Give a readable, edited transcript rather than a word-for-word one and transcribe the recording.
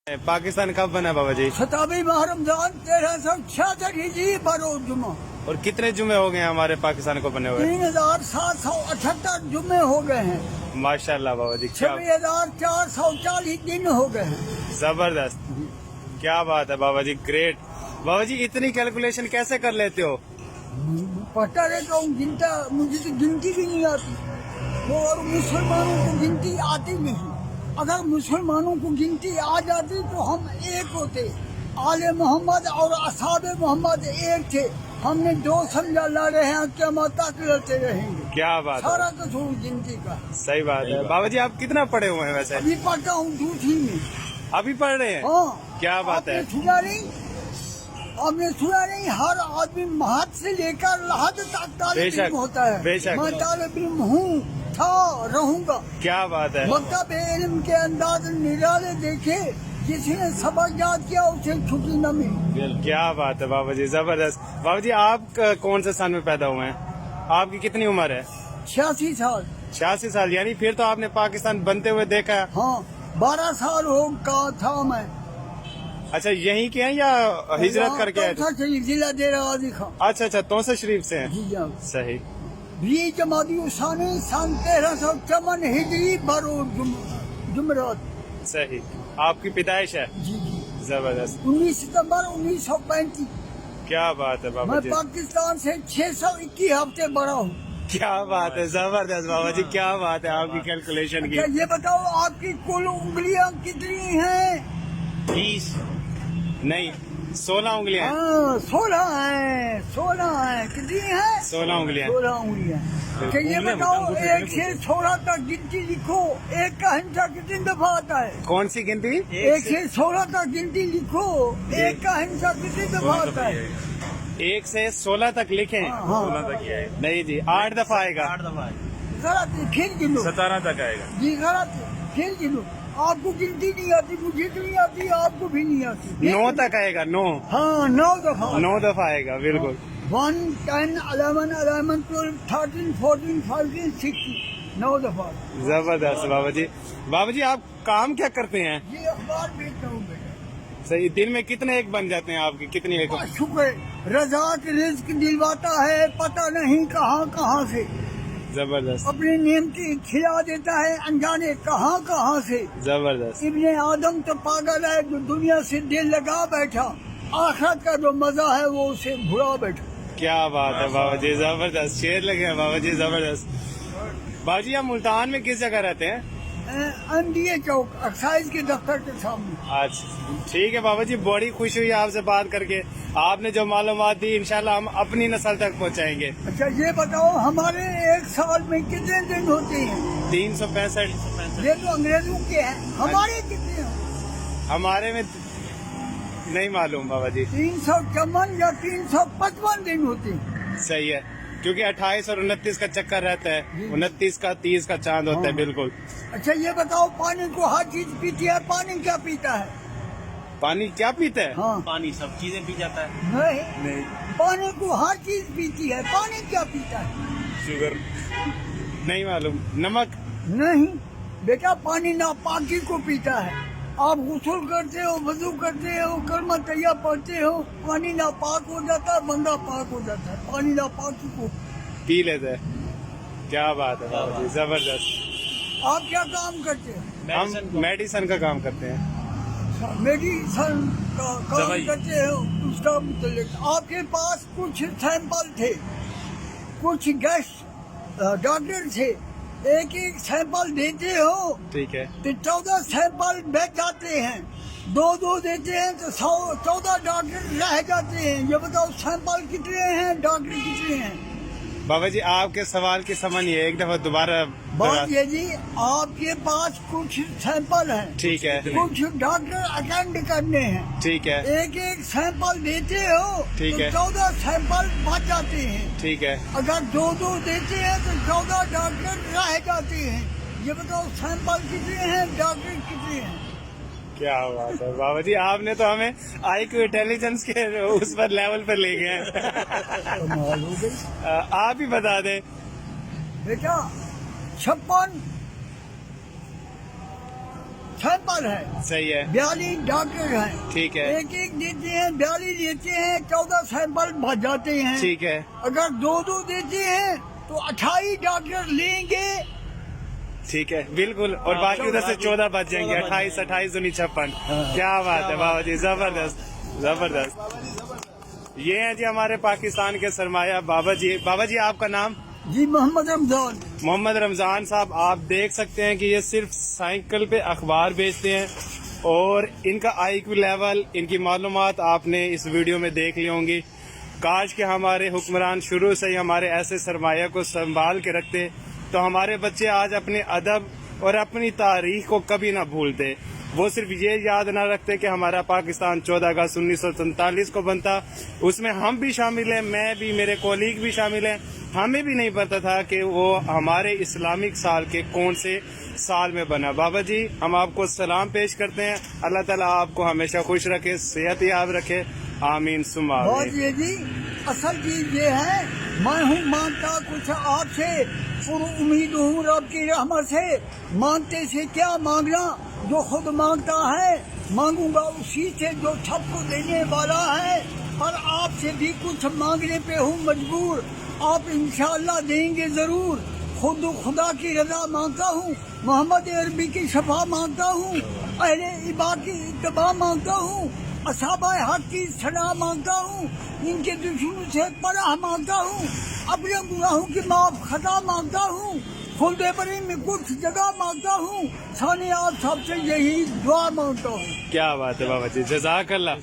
पाकिस्तान कब बना बाबा जी? 27 माह रमजान 1366 हिजरी बरोज जुमा। और कितने जुमे हो गए हैं हमारे पाकिस्तान को बने हुए? 3778 जुमे हो गए हैं। माशाल्लाह बाबा जी, क्या 26,440 दिन हो गए हैं। जबरदस्त, क्या बात है बाबा जी, ग्रेट। बाबा जी इतनी कैलकुलेशन कैसे कर लेते हो? पढ़ता रहता हूँ, गिनता, मुझे तो गिनती भी नहीं आती। और मुसलमानों को गिनती आती नहीं। अगर मुसलमानों को गिनती आ जाती तो हम एक होते। आले मोहम्मद और असहाबे मोहम्मद एक थे। हमने दो समझा ला रहे हैं, क्या माता लड़ते रहेंगे। क्या बात है, सारा कसूर गिनती का। सही बात है। बाबा जी आप कितना पढ़े हुए हैं वैसे? अभी पढ़ता हूँ दूसरी में। अभी पढ़ रहे हैं? हाँ, क्या बात है। आपने सुना नहीं, हर आदमी महत से लेकर लहद तक तालिब इल्म होता है। बेशक। मैं तालिब इल्म हूँ, था, रहूंगा। क्या बात है। मकतब इल्म के अंदाज निराले देखे, जिसने सबक याद किया उसे छुट्टी न मिली। क्या बात है बाबा जी, जबरदस्त। बाबा जी आप कौन से साल में पैदा हुए हैं? आपकी कितनी उम्र है? 86 साल। 86 साल, यानी फिर तो आपने पाकिस्तान बनते हुए देखा है। हाँ, 12 साल हो का था मैं। अच्छा, यहीं के हैं या हिजरत करके आए थे? जिला डेरा गाजी खां। अच्छा अच्छा, तौसा शरीफ से हैं। जी हाँ। सही। 20 जमादी उसानी सन 1354 हिजरी बरोज जुमरात। सही, आपकी पैदाइश है। जी जी। जबरदस्त, 19 सितंबर 1935। क्या बात है बाबा मैं जी, पाकिस्तान से 621 हफ्ते बड़ा हूँ। क्या बात है, जबरदस्त बाबा जी, क्या बात है आपकी कैलकुलेशन अच्छा, की। ये बताओ आपकी कुल उंगलियां कितनी हैं? 20 नहीं, 16 उंगलियां हैं। हाँ, 16 है, 16 है। कितनी है? 16 उंगलियां। 16 उंगलियां। अच्छा, ये बताओ 1 से 16 तक गिनती लिखो। एक का हिंसा कितनी दफा आता है? कौन सी गिनती? 1 से 16 तक गिनती लिखो। एक का हिंसा कितनी दफा आता है? 1 से 16 तक लिखें। हाँ। 16 तक ही आएगा। नहीं जी, 8 दफा आएगा। 8 दफा गलत है, फिर गिनो। 17 तक आएगा। जी गलत है, फिर गिनो। आपको गिनती नहीं आती, मुझे तो नहीं आती, आपको भी नहीं आती। 9 तक आएगा। 9 हाँ, 9 दफा। 9 दफा आएगा, बिल्कुल। 1, 10, 11, 12, 13, 14, 15, 16, 9 दफा। जबरदस्त बाबा जी। बाबा जी आप काम क्या करते हैं? ये अखबार बेचता हूँ बेटा। सही, दिन में कितने एक बन जाते हैं आपकी? कितनी एक? शुक्र, रज़ाक रिज़्क दिलवाता है, पता नहीं कहाँ कहाँ से। जबरदस्त, अपने नेमती खिला देता है, अनजाने कहाँ कहाँ से। जबरदस्त। इब्ने आदम तो पागल है जो दुनिया से दिल लगा बैठा, आखिरत का जो मजा है वो उसे भुला बैठा। क्या बात है बाबा जी, जबरदस्त, शेर लगे हैं बाबा जी, जबरदस्त। बाबा जी आप मुल्तान में किस जगह रहते हैं? NDA चौक, एक्साइज के दफ्तर के सामने। अच्छा ठीक है बाबा जी, बड़ी खुशी हुई आपसे बात करके। आपने जो मालूमात दी इंशाल्लाह हम अपनी नस्ल तक पहुंचाएंगे। अच्छा, ये बताओ हमारे एक साल में कितने दिन होते हैं? 365। ये तो अंग्रेजों के हैं, हमारे कितने हैं? हमारे में नहीं मालूम बाबा जी। 354 या 355 दिन होते हैं। सही है, क्योंकि 28 और 29 का चक्कर रहता है, 29 का 30 का चांद होता है। बिल्कुल। अच्छा, ये बताओ पानी को हर चीज पीती है, पानी क्या पीता है? पानी क्या पीता है? हाँ। पानी सब चीजें पी जाता है। नहीं, पानी को हर चीज पीती है, पानी क्या पीता है? शुगर नहीं मालूम। नमक नहीं बेटा, पानी नापाकी को पीता है। आप गुस्ल करते हो, वजू करते हो, कलमा तैया पढ़ते हो, पानी नापाक हो जाता है, बंदा पाक हो जाता है। पानी नापाकी को पी लेते हैं। क्या बात है बाबा जी, जबरदस्त। आप क्या काम करते हो? हम मेडिसिन का काम करते हैं। मेडिसन का काम दवाई। करते हो, उसका मुतल्लिक आपके पास कुछ सैंपल थे, कुछ गेस्ट डॉक्टर थे, एक एक सैंपल देते हो ठीक है। तो 14 सैंपल बेच जाते हैं। 2 देते हैं तो 14 डॉक्टर रह जाते हैं। ये बताओ सैंपल कितने हैं, डॉक्टर कितने हैं? बाबा जी आपके सवाल की समझ नहीं है, एक दफा दोबारा बात ये जी, आपके पास कुछ सैंपल हैं, ठीक है। कुछ डॉक्टर अटेंड करने हैं, ठीक है। एक एक सैंपल देते हो ठीक तो है। 14 सैंपल बच जाते हैं। ठीक है। अगर 2 देते हैं तो 14 डॉक्टर रह जाते हैं। ये बताओ सैंपल कितने हैं, डॉक्टर कितने हैं? क्या बात है बाबा जी, आपने तो हमें IQ इंटेलिजेंस के उस पर लेवल पर ले गए हैं। कमाल हो गई आप ही बता दें। बेटा। 56 सैंपल है, सही है, 42 डॉक्टर हैं, ठीक है, एक एक देते हैं, 42 देते हैं, 14 सैंपल बच जाते हैं। ठीक है, अगर दो दो देते हैं तो 28 डॉक्टर लेंगे। ठीक है, बिल्कुल। और बाकी उधर से 14 बच जाएंगे, 28 28 दूनी 56। क्या बात है बाबा जी, जबरदस्त जबरदस्त। ये हैं जी हमारे पाकिस्तान के सरमाया बाबा जी। बाबा जी आपका नाम? जी मोहम्मद रमजान। मोहम्मद रमजान साहब, आप देख सकते हैं कि ये सिर्फ साइकिल पे अखबार बेचते हैं और इनका IQ लेवल, इनकी मालूमात आपने इस वीडियो में देख ली होंगी। काश के हमारे हुक्मरान शुरू से ही हमारे ऐसे सरमाया को संभाल के रखते तो हमारे बच्चे आज अपने अदब और अपनी तारीख को कभी ना भूलते। वो सिर्फ ये याद ना रखते कि हमारा पाकिस्तान 14 अगस्त 1947 को बनता, उसमें हम भी शामिल हैं, मैं भी, मेरे कोलीग भी शामिल हैं। हमें भी नहीं पता था कि वो हमारे इस्लामिक साल के कौन से साल में बना। बाबा जी हम आपको सलाम पेश करते हैं, अल्लाह ताला आपको हमेशा खुश रखे, सेहत याब रखे, आमीन सुम्मा बहुत आमीन। ये जी असल चीज ये है, मैं हूँ मांगता कुछ आपसे, उम्मीद हूँ रब की रहमत से। मांगते से क्या मांगना, जो खुद मांगता है मांगूंगा उसी से जो सबको देने वाला है। पर आपसे भी कुछ मांगने पे हूँ मजबूर, आप इंशाअल्लाह देंगे जरूर। खुद खुदा की रजा मांगता हूँ, मोहम्मद अरबी की शफा मांगता हूँ, अहले इबा की इत्तबा मांगता हूँ, असहाबा हक की सलाह मांगता हूँ, इनके दुश्मनों से पनाह मांगता हूँ, अपने गुनाहों की माफ खता मांगता हूँ, खुलदे बरी में कुछ जगह मांगता हूँ। साने आप सबसे यही दुआ मांगता हूँ। क्या बात है बाबा जी, जज़ाकल्लाह।